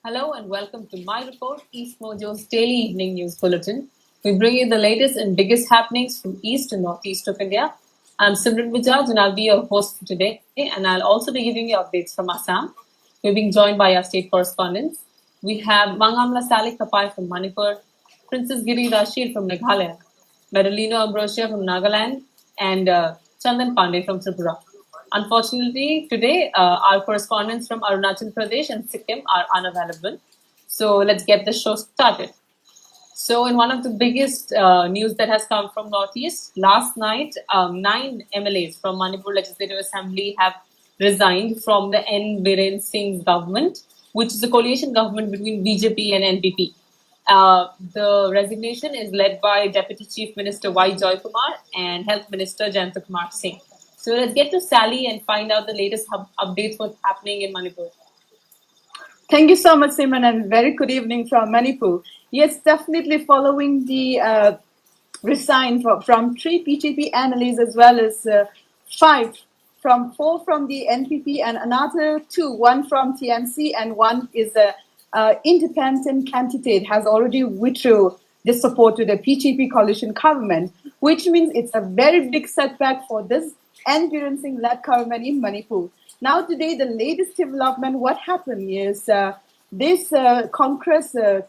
Hello and welcome to my report, EastMojo's daily evening news bulletin. We bring you the latest and biggest happenings from East and Northeast of India. I'm Simran Vijaj and I'll be your host for today, and I'll also be giving you updates from Assam. We're being joined by our state correspondents. We have Mangamla Salik Kapai from Manipur, Princess Giri Rashid from Meghalaya, Marilino Ambrosia from Nagaland, and Chandan Pandey from Tripura. Unfortunately, today our correspondents from Arunachal Pradesh and Sikkim are unavailable. So let's get the show started. So, in one of the biggest news that has come from Northeast, last night, 9 MLAs from Manipur Legislative Assembly have resigned from the N. Biren Singh's government, which is a coalition government between BJP and NPP. The resignation is led by Deputy Chief Minister Y. Joy Kumar and Health Minister Jayanta Kumar Singh. So let's get to Sally and find out the latest updates what's happening in Manipur. Thank you so much, Simran, and very good evening from Manipur. Yes, definitely following the resign from 3 BJP MLAs as well as 4 from the NPP and another 2, one from TMC and one is a independent candidate has already withdrew the support to the BJP coalition government, which means it's a very big setback for this N. Biren Singh-led government in Manipur. Now today, the latest development, what happened is this Congress, the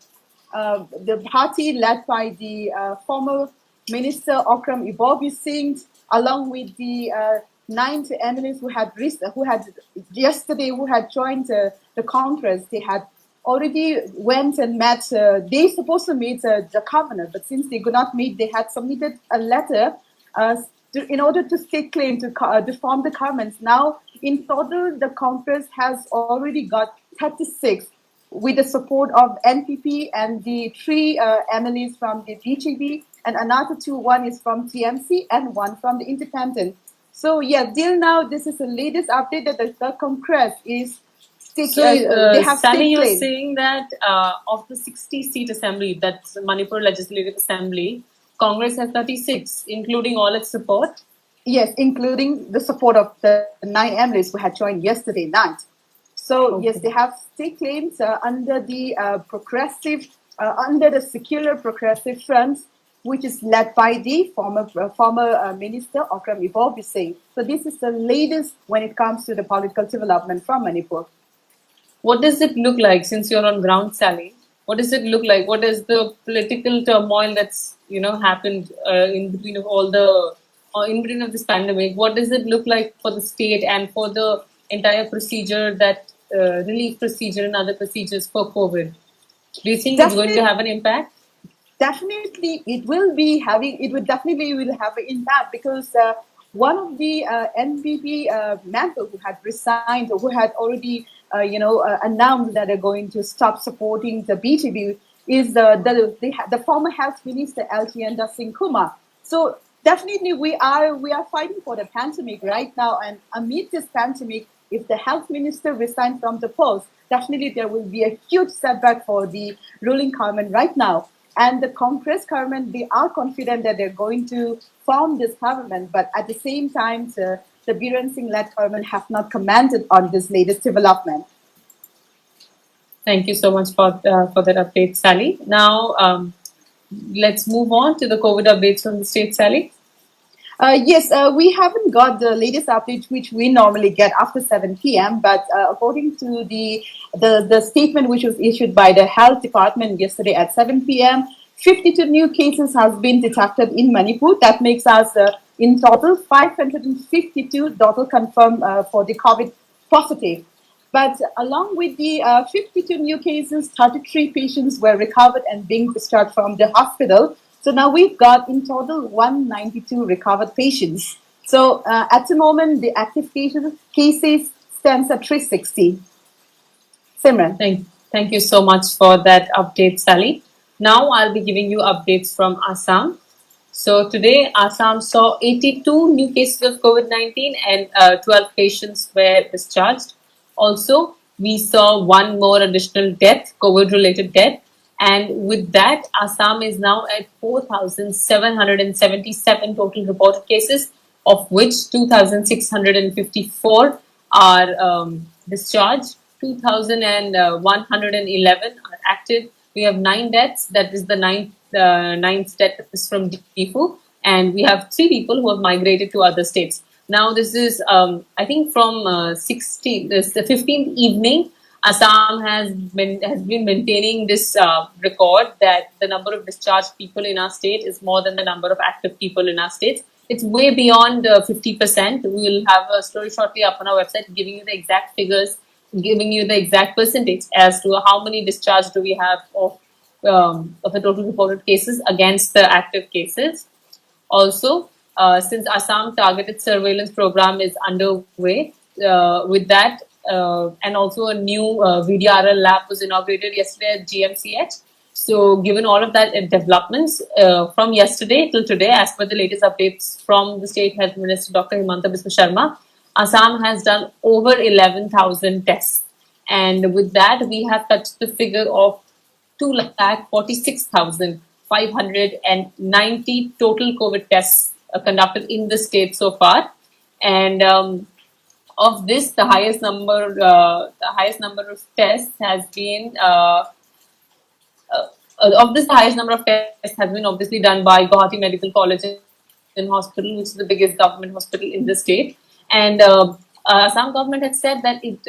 party led by the former Minister Okram Ibobi Singh, along with the 9 MLAs who had joined the Congress, they had already went and met. They supposed to meet the governor, but since they could not meet, they had submitted a letter in order to stake claim to form the governments. Now, in total, the Congress has already got 36 with the support of NPP and the 3 MLAs from the BJP, and another 2, one is from TMC and one from the Independent. So, yeah, till now, this is the latest update that the Congress is they have Sally, you're saying that of the 60-seat assembly, that's Manipur Legislative Assembly, Congress has 36, including all its support? Yes, including the support of the 9 MLAs who had joined yesterday night. So, yes, they have stake claims under the under the Secular Progressive Front, which is led by the former Minister Okram Ibobi Singh. So, this is the latest when it comes to the political development from Manipur. What does it look like since you're on ground, Sally? What does it look like? What is the political turmoil that's happened in between of this pandemic? What does it look like for the state and for the entire procedure, that relief procedure and other procedures for COVID? Do you think it's going to have an impact? Definitely, it will definitely have an impact because one of the NPP members who had resigned or who had already announced that they're going to stop supporting the BJP is the former health minister L.T. Singh Kumar. So definitely we are fighting for the pandemic right now, and amid this pandemic, if the health minister resigns from the post, definitely there will be a huge setback for the ruling government right now. And the Congress government, they are confident that they're going to form this government, but at the same time, the Biren Singh-led government have not commented on this latest development. Thank you so much for that update, Sally. Now, let's move on to the COVID updates from the state, Sally. Yes, we haven't got the latest updates which we normally get after 7 p.m. But according to the statement which was issued by the health department yesterday at 7 p.m., 52 new cases has been detected in Manipur. That makes us in total 552 total confirmed for the COVID positive. But along with the 52 new cases, 33 patients were recovered and being discharged from the hospital. So now we've got in total 192 recovered patients. So at the moment, the active cases stands at 360. Simran. Thank you so much for that update, Sally. Now I'll be giving you updates from Assam. So today, Assam saw 82 new cases of COVID-19 and 12 patients were discharged. Also, we saw one more additional death, COVID-related death. And with that, Assam is now at 4,777 total reported cases, of which 2,654 are discharged. 2,111 are active. We have 9 deaths. That is the ninth death is from Difu. And we have 3 people who have migrated to other states. Now, this is, I think, from the 15th evening, Assam has been maintaining this record that the number of discharged people in our state is more than the number of active people in our states. It's way beyond 50%. We will have a story shortly up on our website giving you the exact figures, giving you the exact percentage as to how many discharged do we have of the total reported cases against the active cases. Also, since Assam targeted surveillance program is underway, with that, and also a new VDRL lab was inaugurated yesterday at GMCH. So, given all of that developments from yesterday till today, as per the latest updates from the State Health Minister Dr. Himanta Biswa Sharma, Assam has done over 11,000 tests, and with that, we have touched the figure of 2,46,590 total COVID tests conducted in the state so far, and of this, the highest number of tests has been. The highest number of tests has been obviously done by Guwahati Medical College and Hospital, which is the biggest government hospital in the state. And Assam government had said that it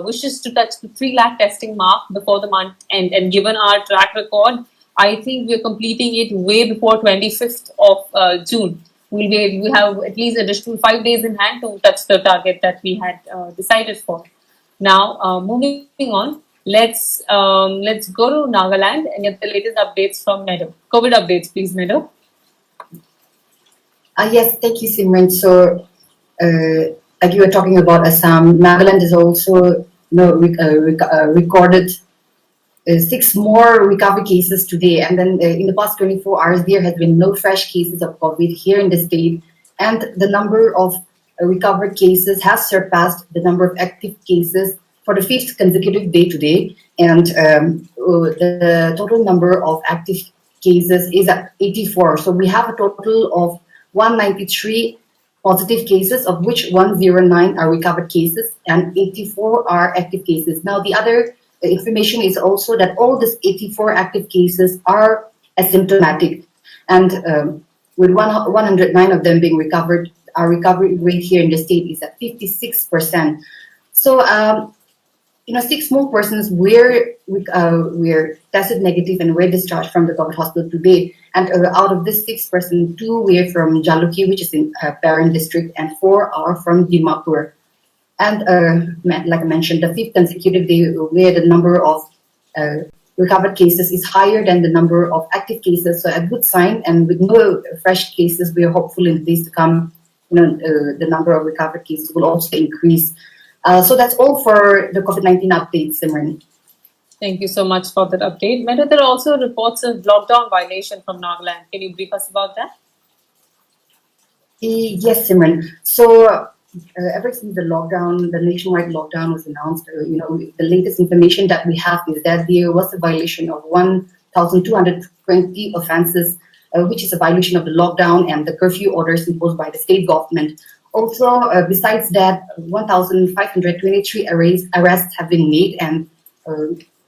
wishes to touch the 3 lakh testing mark before the month end. And given our track record, I think we're completing it way before 25th of June. We have at least additional 5 days in hand to touch the target that we had decided for. Now, moving on. Let's go to Nagaland and get the latest updates from Meadow. COVID updates, please, Meadow. Yes, thank you, Simran. So, like you were talking about Assam, Nagaland is also recorded 6 more recovery cases today. And then in the past 24 hours, there has been no fresh cases of COVID here in the state. And the number of recovered cases has surpassed the number of active cases for the 5th consecutive day today, and the total number of active cases is at 84. So we have a total of 193 positive cases, of which 109 are recovered cases and 84 are active cases. Now, the other information is also that all these 84 active cases are asymptomatic, and with 109 of them being recovered, our recovery rate here in the state is at 56%. So, 6 more persons were tested negative and were discharged from the government hospital today. And out of this 6 persons, 2 were from Jaluki, which is in Paran district, and 4 are from Dimapur. And like I mentioned, the 5th consecutive day where the number of recovered cases is higher than the number of active cases. So a good sign. And with no fresh cases, we are hopeful in the days to come, the number of recovered cases will also increase. So that's all for the COVID-19 updates, Simran. Thank you so much for that update. Meadow, there are also reports of lockdown violation from Nagaland. Can you brief us about that? Yes, Simran. So ever since the nationwide lockdown was announced, the latest information that we have is that there was a violation of 1,220 offenses, which is a violation of the lockdown and the curfew orders imposed by the state government. Also, besides that, 1,523 arrests have been made, and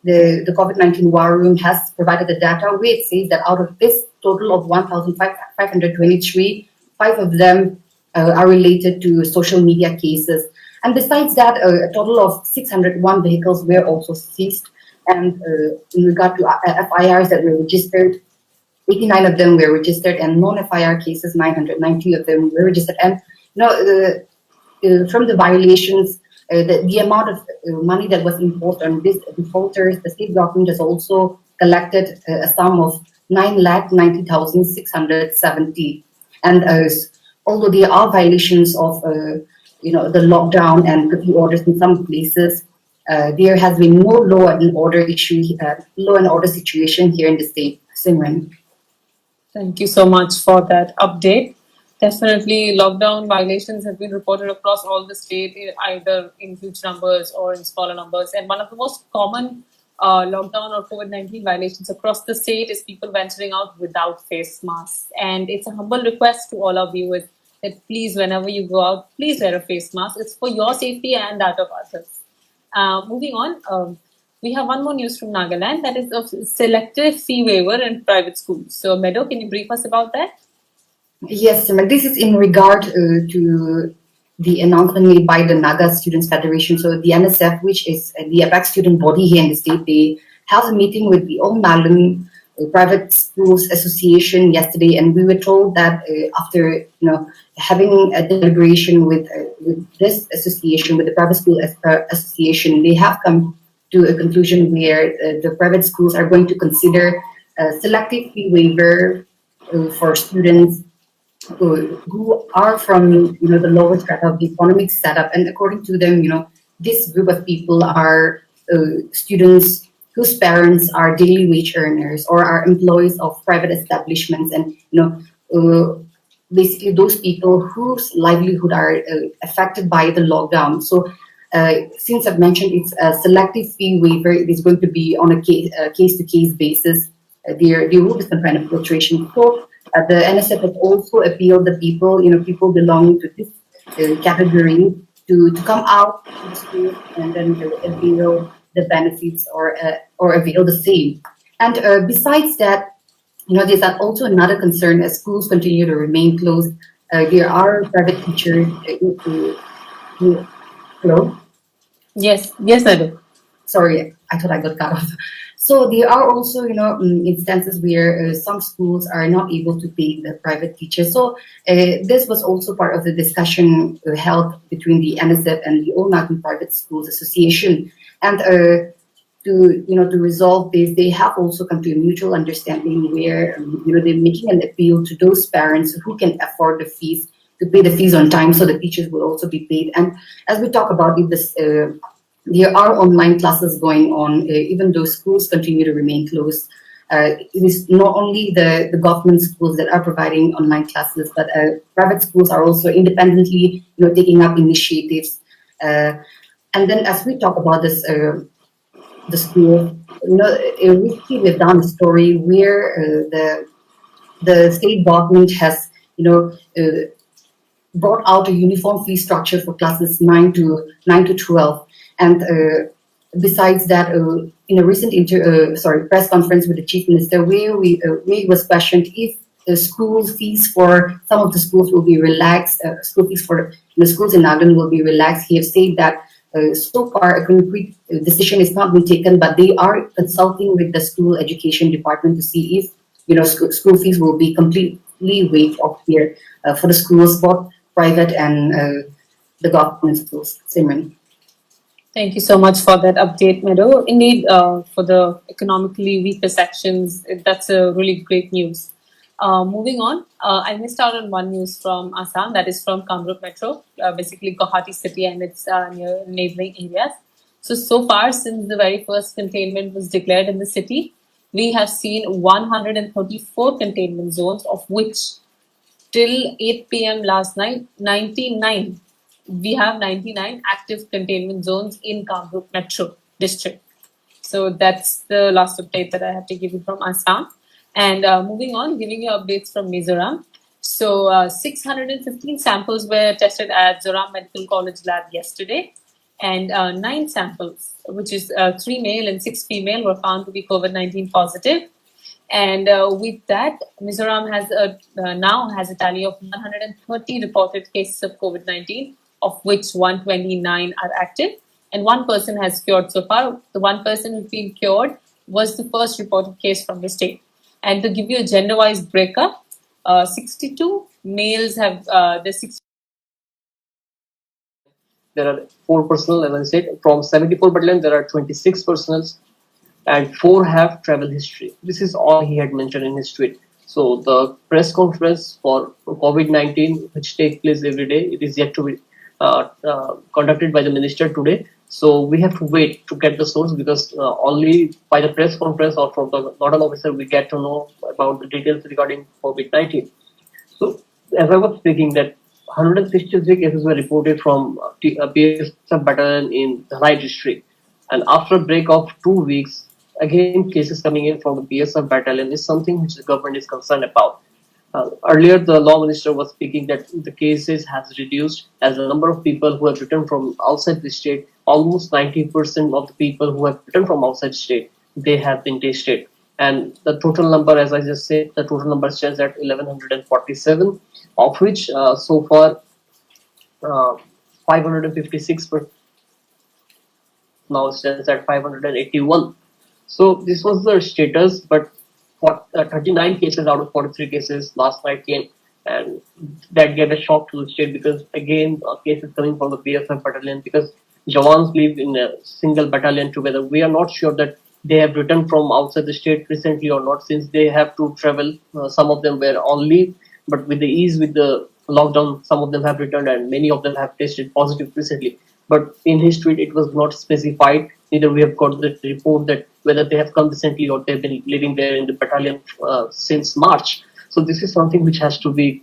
the COVID-19 War Room has provided the data where it says that out of this total of 1,523, 5 of them are related to social media cases. And besides that, a total of 601 vehicles were also seized. And in regard to FIRs that were registered, 89 of them were registered, and non-FIR cases, 990 of them were registered. And from the violations, the amount of money that was imposed on these defaulters, the state government has also collected a sum of 9,90,670. And although there are violations of the lockdown and curfew orders in some places, there has been no law and order situation here in the state. Simran. Thank you so much for that update. Definitely, lockdown violations have been reported across all the state, either in huge numbers or in smaller numbers. And one of the most common lockdown or COVID-19 violations across the state is people venturing out without face masks. And it's a humble request to all our viewers that please, whenever you go out, please wear a face mask. It's for your safety and that of others. Moving on, we have one more news from Nagaland, that is of selective fee waiver in private schools. So, Meadow, can you brief us about that? Yes, Simran, this is in regard to the announcement made by the Naga Students Federation. So the NSF, which is the apex student body here in the state, they held a meeting with the All Nagaland Private Schools Association yesterday, and we were told that after having a deliberation with this association, with the private school association, they have come to a conclusion where the private schools are going to consider selective fee waiver for students who are from the lower strata of the economic setup, and according to them, this group of people are students whose parents are daily wage earners or are employees of private establishments, and basically those people whose livelihood are affected by the lockdown. So since I've mentioned it's a selective fee waiver, it is going to be on a case to case basis. There will be some kind of filtration. So the NSF has also appealed the people, people belonging to this category to come out to the school and then avail the benefits or avail the same. And besides that, there's also another concern as schools continue to remain closed. There are private teachers hello? Yes, Meadow. Sorry, I thought I got cut off. So there are also, instances where some schools are not able to pay the private teachers. So this was also part of the discussion held between the NSF and the All Nagaland Private Schools Association. And to resolve this, they have also come to a mutual understanding where they're making an appeal to those parents who can afford the fees to pay the fees on time, so the teachers will also be paid. And as we talk about it, there are online classes going on, even though schools continue to remain closed. It is not only the government schools that are providing online classes, but private schools are also independently, taking up initiatives. And then, as we talk about this, the school, recently we've done a story where the state government has, brought out a uniform fee structure for classes 9 to 12. And besides that, in a recent press conference with the chief minister, where we was questioned if the school fees for some of the schools will be relaxed, school fees for the schools in Nagaland will be relaxed. He has said that so far a concrete decision is not been taken, but they are consulting with the school education department to see if school fees will be completely waived off here for the schools, both private and the government schools. Simran. Thank you so much for that update, Meadow. Indeed, for the economically weaker sections, that's a really great news. Moving on, I missed out on one news from Assam, that is from Kamrup Metro, basically Guwahati city and its near neighboring areas. So far, since the very first containment was declared in the city, we have seen 134 containment zones, of which till 8 p.m. last night, 99. We have 99 active containment zones in Kamrup Metro district. So that's the last update that I have to give you from Assam. And moving on, giving you updates from Mizoram. So 615 samples were tested at Zoram Medical College lab yesterday. And 9 samples, which is 3 male and 6 female, were found to be COVID-19 positive. And with that, Mizoram has now has a tally of 130 reported cases of COVID-19, of which 129 are active, and 1 person has cured so far. The 1 person who's been cured was the first reported case from the state. And to give you a gender-wise breakup, 62 males have the 60. There are 4 personnel, as I said, from 74 battalion, there are 26 personnels, and 4 have travel history. This is all he had mentioned in his tweet. So the press conference for COVID-19, which takes place every day, it is yet to be conducted by the minister today. So we have to wait to get the source, because only by the press conference or from the nodal officer we get to know about the details regarding COVID-19. So as I was speaking, that 163 cases were reported from PSF battalion in Dhalai district, and after a break of 2 weeks, again cases coming in from the PSF battalion is something which the government is concerned about. Earlier, the law minister was speaking that the cases has reduced as the number of people who have returned from outside the state almost 90% of the people who have returned from outside state, they have been tested. And the total number, as I just said, the total number stands at 1147, of which so far 556 now stands at 581. So this was the status, but for 39 cases out of 43 cases last night came, and that gave a shock to the state because again cases coming from the BSF battalion, because Jawans live in a single battalion together. We are not sure that they have returned from outside the state recently or not, since they have to travel. Some of them were on leave, but with the ease with the lockdown, some of them have returned and many of them have tested positive recently. But in his tweet, it was not specified. Neither we have got the report that whether they have come recently or they've been living there in the battalion since March. So this is something which has to be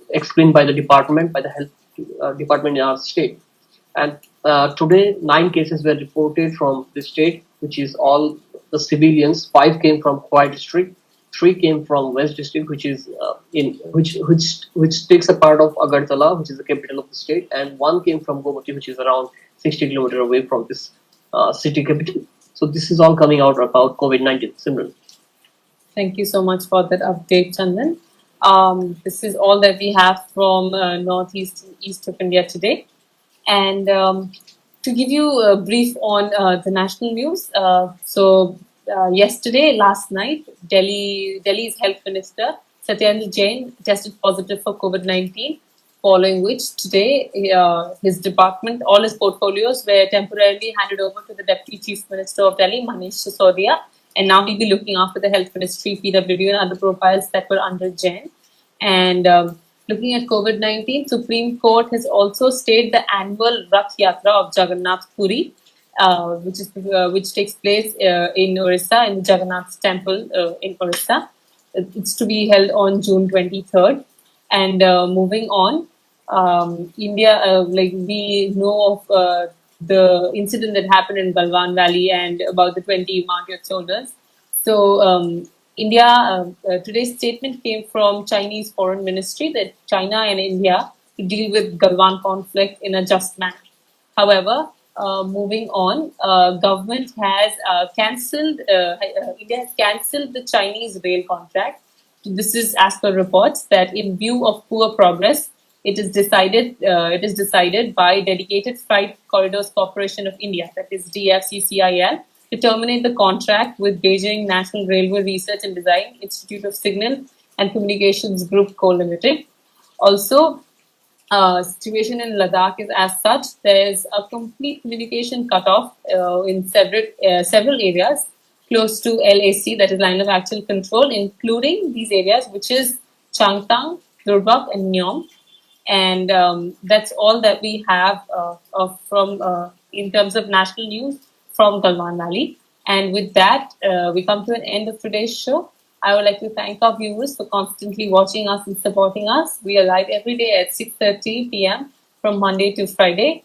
explained by the department, by the health department in our state. And today, 9 cases were reported from the state, which is all the civilians. 5 came from Khwai district, 3 came from West district, which is which takes a part of Agartala, which is the capital of the state, and 1 came from Gomati, which is around 60 kilometers away from this city capital. So this is all coming out about COVID-19. Simran. Thank you so much for that update, Chandan. This is all that we have from northeast and east of India today. And to give you a brief on the national news, yesterday, last night, Delhi's Health Minister Satyendra Jain tested positive for COVID-19, following which today his department, all his portfolios were temporarily handed over to the Deputy Chief Minister of Delhi, Manish Sisodia, and now he'll be looking after the Health Ministry, PWD and other profiles that were under Jain. And looking at COVID-19, Supreme Court has also stayed the annual Rath Yatra of Jagannath Puri, which takes place in Orissa, in the Jagannath Temple in Orissa. It's to be held on June 23rd. And moving on, India, like we know of the incident that happened in Galwan Valley and about the 20 martyred soldiers. So India, today's statement came from Chinese Foreign Ministry that China and India to deal with Galwan conflict in a just manner. However, moving on, government has cancelled, India has cancelled the Chinese rail contract. This is as per reports that in view of poor progress, it is decided by Dedicated Freight Corridors Corporation of India, that is DFCCIL, to terminate the contract with Beijing National Railway Research and Design Institute of Signal and Communications Group Co. Limited. Also, situation in Ladakh is as such. There is a complete communication cutoff in several areas close to LAC, that is line of actual control, including these areas, which is Changtang, Durbak, and Nyom. And that's all that we have from in terms of national news from Galwan Valley. And with that, we come to an end of today's show. I would like to thank our viewers for constantly watching us and supporting us. We are live every day at 6:30 p.m. from Monday to Friday.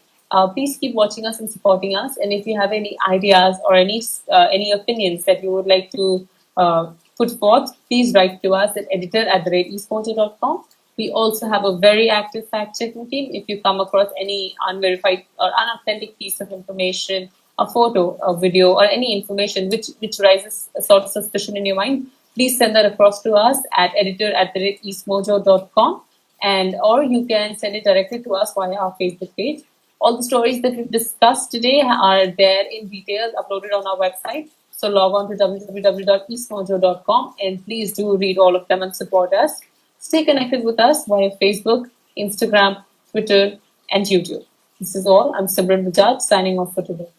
Please keep watching us and supporting us. And if you have any ideas or any opinions that you would like to put forth, please write to us at editor@eastmojo.com. We also have a very active fact-checking team. If you come across any unverified or unauthentic piece of information, a photo, a video, or any information which raises a sort of suspicion in your mind, please send that across to us at editor@eastmojo.com, or you can send it directly to us via our Facebook page. All the stories that we've discussed today are there in detail uploaded on our website. So log on to www.eastmojo.com and please do read all of them and support us. Stay connected with us via Facebook, Instagram, Twitter, and YouTube. This is all. I'm Simran Bajaj signing off for today.